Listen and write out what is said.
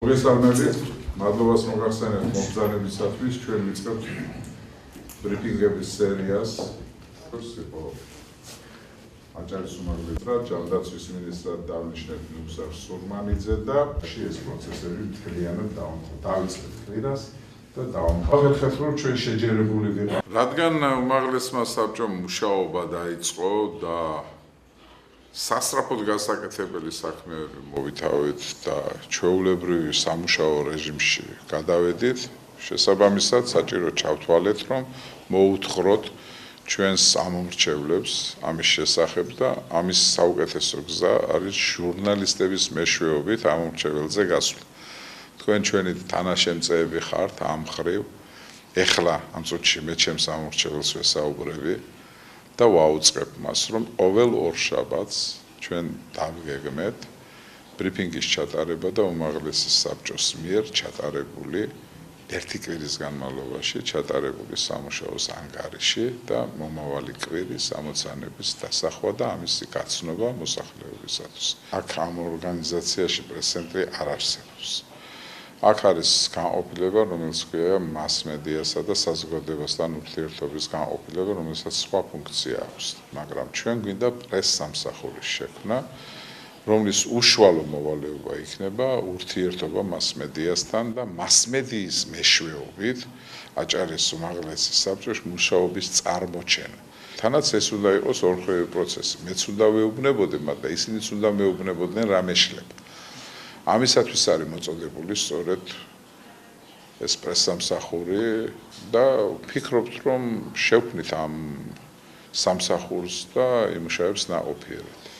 მოგესალმებით, მადლობას მოგახსენებთ მომბრძანებისათვის, ჩვენ ვიწყებთ ბრიფინგების სერიას. აჭარის უმაღლესი ჯანდაცვის მინისტრად დავნიშნეთ ნუსარ სურმანიძე და ეს პროცესები მთლიანად დავიწყეთ ხრას და დავამხელეთ, რომ ჩვენ შეჯერებული ვიყავით. რადგან უმაღლესმა საბჭომ მუშაობა დაიწყო და სასწრაფოდ გასაკეთებელი საქმეები მოვითავეთ და ჩვეულებრივ სამუშაო რეჟიმში გადავედით, შესაბამისად საჭირო ჩავთვალეთ, რომ მოუთხროთ ჩვენს ამომრჩევლებს ამის შესახებ და ამის საუკეთესო გზა არის ჟურნალისტების მეშვეობით ამომრჩეველზე გასვლა. თქვენ ჩვენი თანაშემწეები ხართ ამ მხრივ, ეხლა ამ წუთში მე ჩემს ამომრჩეველს ვესაუბრები და ვაუწყებ მას, რომ ყოველ ორ შაბათს ჩვენ დავგეგმეთ ბრიფინგის ჩატარება და უმაღლესი საბჭოს მიერ ჩატარებული ერთი კვირის განმავლობაში ჩატარებული სამუშაოს ანგარიში და მომავალი კვირის ამოცანების დასახვა და ამისი გაცნობა მოსახლეობისათვის. აქ ამ ორგანიზაციაში პრესცენტრი არ არსებობს. აქ არის განყოფილება, რომელიც ქვია მასმედიასა და საზოგადოებასთან ურთიერთობის განყოფილება, რომელსაც სხვა ფუნქცია აქვს, მაგრამ ჩვენ გვინდა პრესსამსახურის შექმნა, რომლის უშუალო მოვალეობა იქნება ურთიერთობა მასმედიასთან და მასმედიის მეშვეობით აჭარის უმაღლესი საბჭოს მუშაობის წარმოჩენა. თანაც ეს უნდა იყოს ორხვევი პროცესი. მეც უნდა ვეუბნებოდე, მაგრამ ისინიც უნდა მეუბნებოდნენ რა მეშლება. ამისათვის არის მოწოდებული სწორედ ეს პრესსამსახური და ვფიქრობთ, რომ შევქმნით ამ სამსახურს და იმუშავებს ნაყოფიერად.